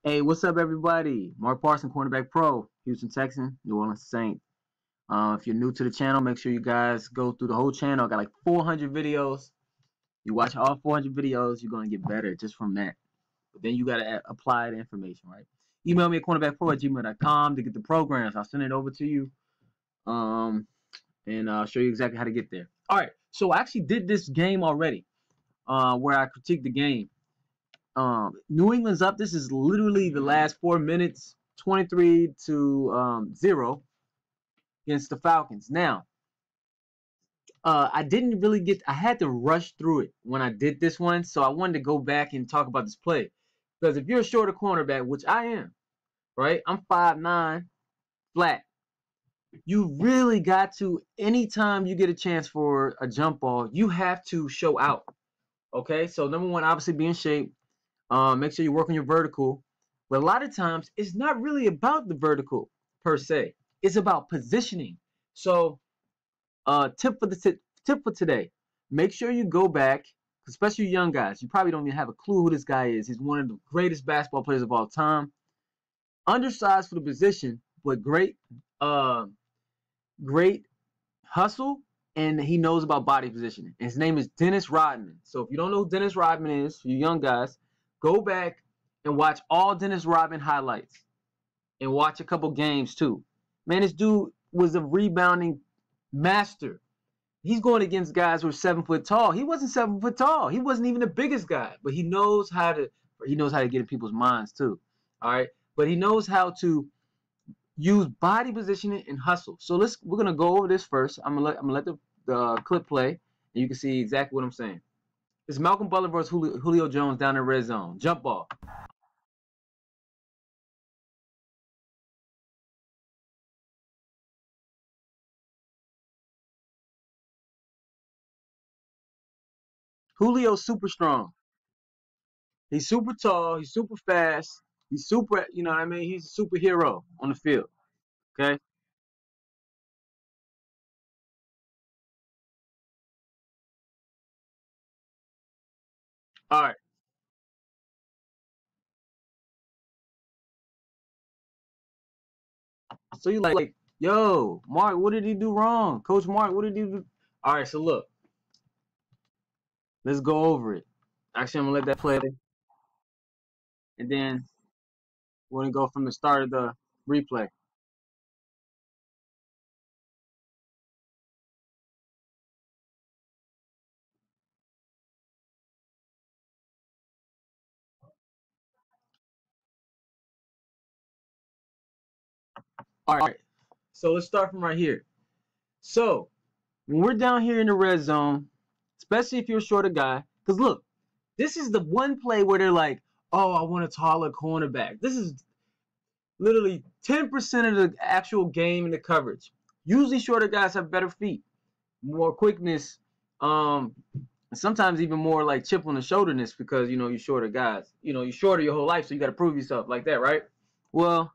Hey, what's up, everybody? Mark Parson, Cornerback Pro, Houston Texan, New Orleans Saint. If you're new to the channel, make sure you guys go through the whole channel. I got like 400 videos. You watch all 400 videos, you're going to get better just from that. But then you got to apply the information, right? Email me at cornerbackpro@gmail.com to get the programs. I'll send it over to you and I'll show you exactly how to get there. All right, so I actually did this game already where I critiqued the game. New England's up. This is literally the last 4 minutes, 23-0 against the Falcons. Now, I didn't really get. I had to rush through it when I did this one, so I wanted to go back and talk about this play because if you're a shorter cornerback, which I am, right? I'm 5'9", flat. You really got to. Anytime you get a chance for a jump ball, you have to show out. Okay, so number one, obviously be in shape. Make sure you work on your vertical. But a lot of times, it's not really about the vertical per se. It's about positioning. So, tip for today: make sure you go back, especially young guys. You probably don't even have a clue who this guy is. He's one of the greatest basketball players of all time. Undersized for the position, but great hustle, and he knows about body positioning. And his name is Dennis Rodman. So if you don't know who Dennis Rodman is, you young guys, go back and watch all Dennis Rodman highlights and watch a couple games too. Man, this dude was a rebounding master. He's going against guys who are 7 foot tall. He wasn't 7 foot tall. He wasn't even the biggest guy, but he knows how to get in people's minds too. All right, but he knows how to use body positioning and hustle. So we're gonna go over this first. I'm gonna let the clip play, and you can see exactly what I'm saying. It's Malcolm Butler versus Julio Jones down in red zone. Jump ball. Julio's super strong. He's super tall. He's super fast. He's super, you know what I mean? He's a superhero on the field. Okay. All right. So you like, yo, Mark, what did he do wrong? Coach Mark, what did he do? All right. So look, let's go over it. Actually, I'm gonna let that play, and then we're gonna go from the start of the replay. All right. So let's start from right here. So when we're down here in the red zone, especially if you're a shorter guy, because look, this is the one play where they're like, oh, I want a taller cornerback. This is literally 10% of the actual game in the coverage. Usually shorter guys have better feet, more quickness, sometimes even more like chip on the shoulderness because, you know, you're shorter guys. You know, you're shorter your whole life, so you got to prove yourself like that, right? Well,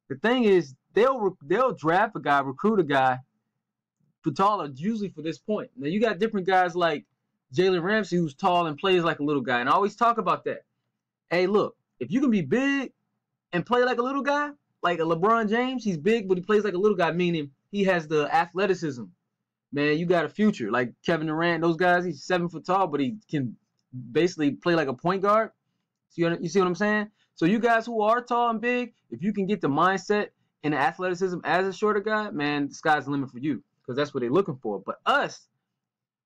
the thing is, they'll draft a guy, recruit a guy for taller, usually for this point. Now you got different guys like Jalen Ramsey, who's tall and plays like a little guy, and I always talk about that. Hey, look, if you can be big and play like a little guy, like a LeBron James, he's big, but he plays like a little guy, meaning he has the athleticism. Man, you got a future. Like Kevin Durant, those guys, he's 7 foot tall, but he can basically play like a point guard. So you see what I'm saying? So you guys who are tall and big, if you can get the mindset and the athleticism as a shorter guy, man, the sky's the limit for you because that's what they're looking for. But us,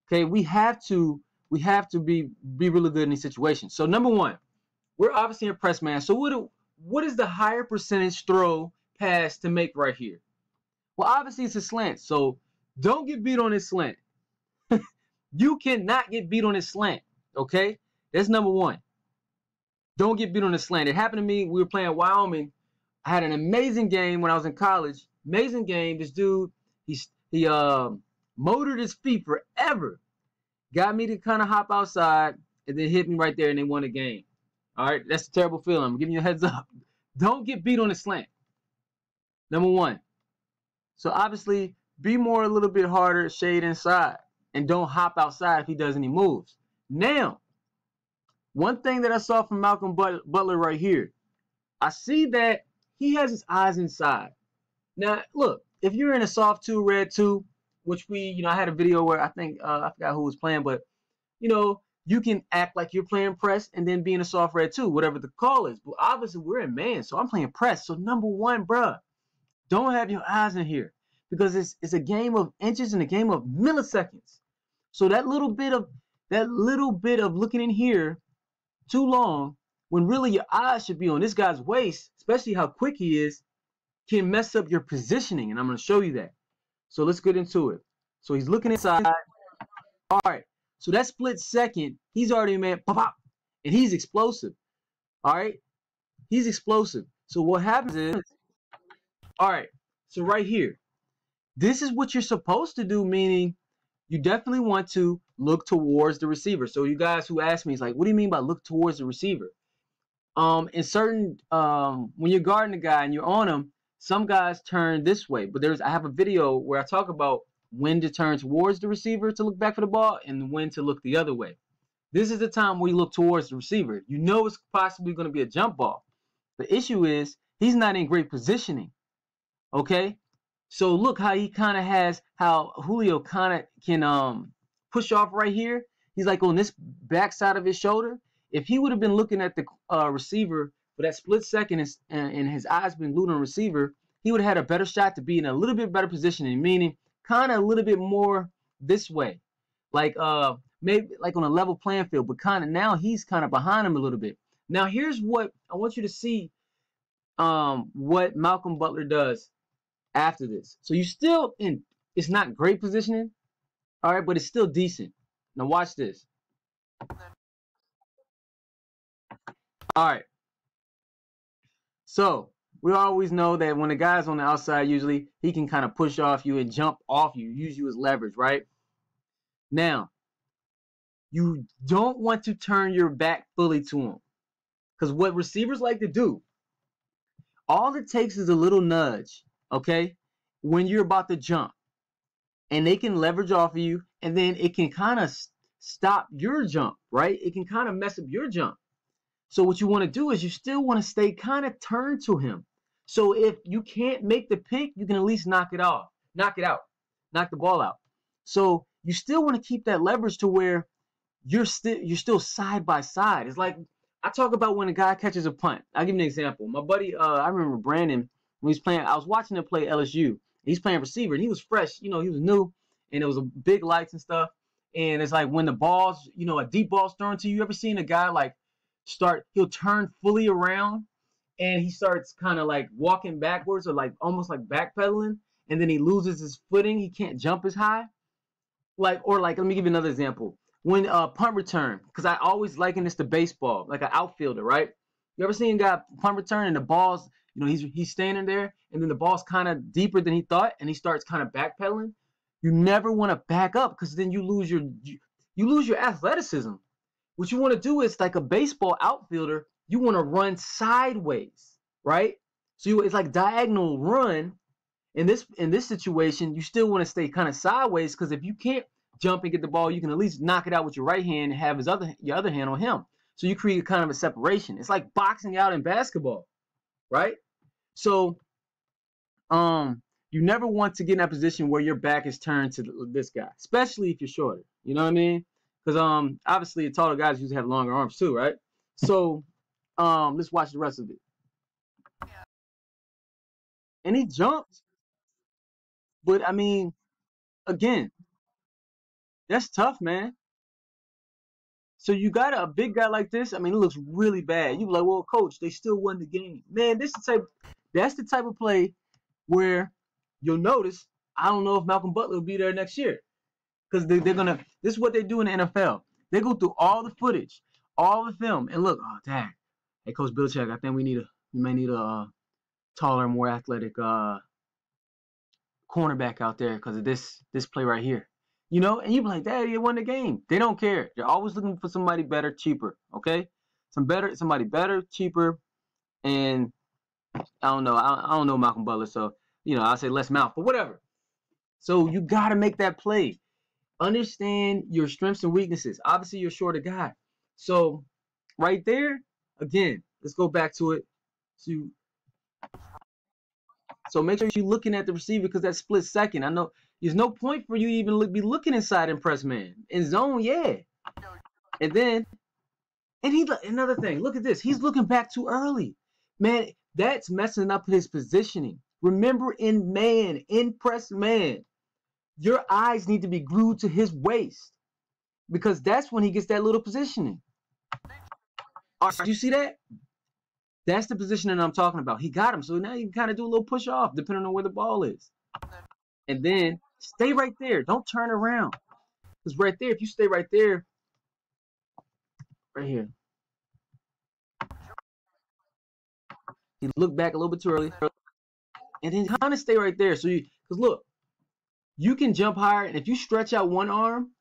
okay, we have to be really good in these situations. So number one, we're obviously a press man. So what is the higher percentage throw pass to make right here? Well, obviously it's a slant. So don't get beat on this slant. You cannot get beat on this slant. Okay, that's number one. Don't get beat on the slant. It happened to me. We were playing Wyoming. I had an amazing game when I was in college. Amazing game. This dude, he motored his feet forever. Got me to kind of hop outside and then hit me right there and they won the game. All right, that's a terrible feeling. I'm giving you a heads up. Don't get beat on the slant. Number one. So obviously, be more a little bit harder, shade inside, and don't hop outside if he does any moves. Now, one thing that I saw from Malcolm Butler right here, I see that he has his eyes inside. Now, look, if you're in a soft two, red two, which I had a video where I think I forgot who was playing, but you can act like you're playing press and then be in a soft red two, whatever the call is. But obviously, we're in man, so I'm playing press. So number one, bruh, don't have your eyes in here because it's a game of inches and a game of milliseconds. So that little bit of looking in here too long, when really your eyes should be on this guy's waist, especially how quick he is, can mess up your positioning, and I'm going to show you that. So let's get into it. So he's looking inside. All right. So that split second, he's already made pop, pop, and he's explosive. All right. He's explosive. So what happens is, all right. So right here, this is what you're supposed to do, meaning you definitely want to look towards the receiver. So you guys who ask me, it's like, what do you mean by look towards the receiver? In certain, when you're guarding a guy and you're on him, some guys turn this way, but I have a video where I talk about when to turn towards the receiver to look back for the ball and when to look the other way. This is the time where you look towards the receiver. You know it's possibly going to be a jump ball. The issue is he's not in great positioning. Okay? So look how he kind of has, how Julio kind of can push off right here. He's like on this back side of his shoulder. If he would have been looking at the receiver for that split second and his eyes been glued on the receiver, he would have had a better shot to be in a little bit better positioning, meaning kind of a little bit more this way. Like maybe like on a level playing field, but kind of now he's kind of behind him a little bit. Now here's what I want you to see what Malcolm Butler does after this. So you still it's not great positioning, all right, but it's still decent. Now watch this. All right. So we always know that when a guy's on the outside, usually he can kind of push off you and jump off you, use you as leverage, right? Now, you don't want to turn your back fully to him. Because what receivers like to do, all it takes is a little nudge, okay, when you're about to jump. And they can leverage off of you, and then it can kind of stop your jump, right? It can kind of mess up your jump. So what you want to do is you still want to stay kind of turned to him. So if you can't make the pick, you can at least knock it out, knock the ball out. So you still want to keep that leverage to where you're still side by side. It's like I talk about when a guy catches a punt. I'll give you an example. My buddy, I remember Brandon when he was playing. I was watching him play LSU. He's playing receiver, and he was fresh. He was new, and it was a big lights and stuff. And it's like when the ball's, a deep ball's thrown to you. You ever seen a guy like he'll turn fully around and he starts kind of like walking backwards or like almost like backpedaling, and then he loses his footing. He can't jump as high. Let me give you another example. When punt return, because I always liken this to baseball, like an outfielder, right? You ever seen a guy punt return and the ball's, he's standing there and then the ball's kind of deeper than he thought and he starts kind of backpedaling? You never want to back up because then you lose your athleticism. What you want to do is like a baseball outfielder, you want to run sideways, right? So it's like diagonal run. In this situation, you still want to stay kind of sideways because if you can't jump and get the ball, you can at least knock it out with your right hand and have your other hand on him. So you create kind of a separation. It's like boxing out in basketball, right? So you never want to get in that position where your back is turned to this guy, especially if you're shorter. You know what I mean? Because obviously the taller guys usually have longer arms too, right? So let's watch the rest of it. And he jumped, but I mean, again, that's tough, man. So you got a big guy like this. I mean, it looks really bad. You be like, well, coach, they still won the game. Man, that's the type of play where you'll notice, I don't know if Malcolm Butler will be there next year. Because this is what they do in the NFL. They go through all the footage, all the film, and look, oh, dang. Hey, Coach Belichick, I think we may need a taller, more athletic cornerback out there because of this play right here. And you be like, Daddy, they won the game. They don't care. They're always looking for somebody better, cheaper, okay? Somebody better, cheaper, and I don't know Malcolm Butler, so, I'll say less mouth, but whatever. So you got to make that play. Understand your strengths and weaknesses. Obviously, you're a shorter guy. So right there, again, let's go back to it. So make sure you're looking at the receiver because that split second. I know there's no point for you to even be looking inside and press man. In zone, yeah. And then, another thing, look at this. He's looking back too early. Man, that's messing up his positioning. Remember, in press man, your eyes need to be glued to his waist because that's when he gets that little positioning. All right, do you see that? That's the positioning I'm talking about. He got him. So now you can kind of do a little push off depending on where the ball is. And then stay right there. Don't turn around. Because right there, if you stay right there, right here, he looked back a little bit too early. And then kind of stay right there. So because look, you can jump higher. And if you stretch out one arm,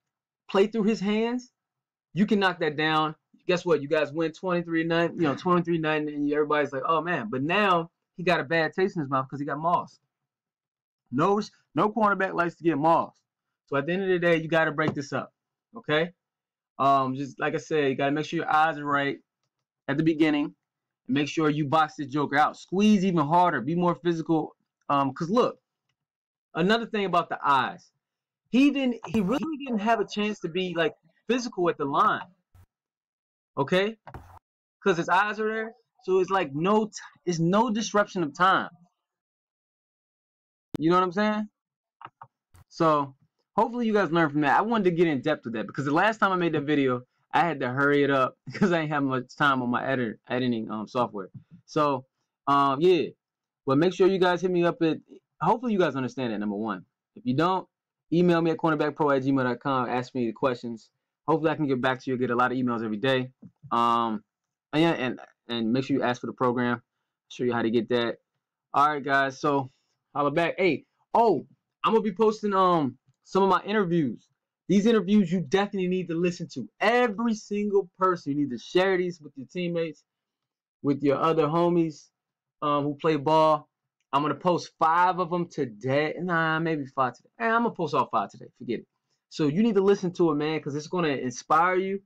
play through his hands, you can knock that down. Guess what? You guys win 23-9, 23-9, and everybody's like, oh man. But now he got a bad taste in his mouth because he got mossed. No cornerback likes to get mossed. So at the end of the day, you got to break this up. Okay? Just like I said, you got to make sure your eyes are right at the beginning. And make sure you box this joker out. Squeeze even harder. Be more physical. Because look, another thing about the eyes. He really didn't have a chance to be like physical at the line. Okay? Because his eyes are there. So it's like it's no disruption of time. You know what I'm saying? So hopefully you guys learn from that. I wanted to get in depth with that because the last time I made that video, I had to hurry it up because I didn't have much time on my editing software. So yeah. But make sure you guys hit me up hopefully you guys understand that, number one. If you don't, email me at cornerbackpro@gmail.com. Ask me the questions. Hopefully I can get back to you. I get a lot of emails every day. And make sure you ask for the program. Show you how to get that. All right, guys. So holla back. Hey, I'm gonna be posting some of my interviews. These interviews you definitely need to listen to. Every single person. You need to share these with your teammates, with your other homies who play ball. I'm gonna post 5 of them today. Nah, maybe 5 today. I'm gonna post all 5 today. Forget it. So you need to listen to it, man, because it's gonna inspire you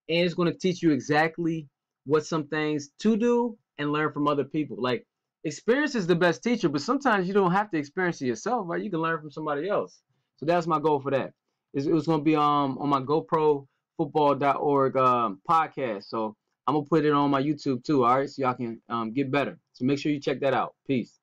and it's gonna teach you exactly what some things to do and learn from other people. Like, experience is the best teacher, but sometimes you don't have to experience it yourself, right? You can learn from somebody else. So that's my goal for that. It was gonna be on my GoProFootball.org podcast. So I'm gonna put it on my YouTube too. All right, so y'all can get better. So make sure you check that out. Peace.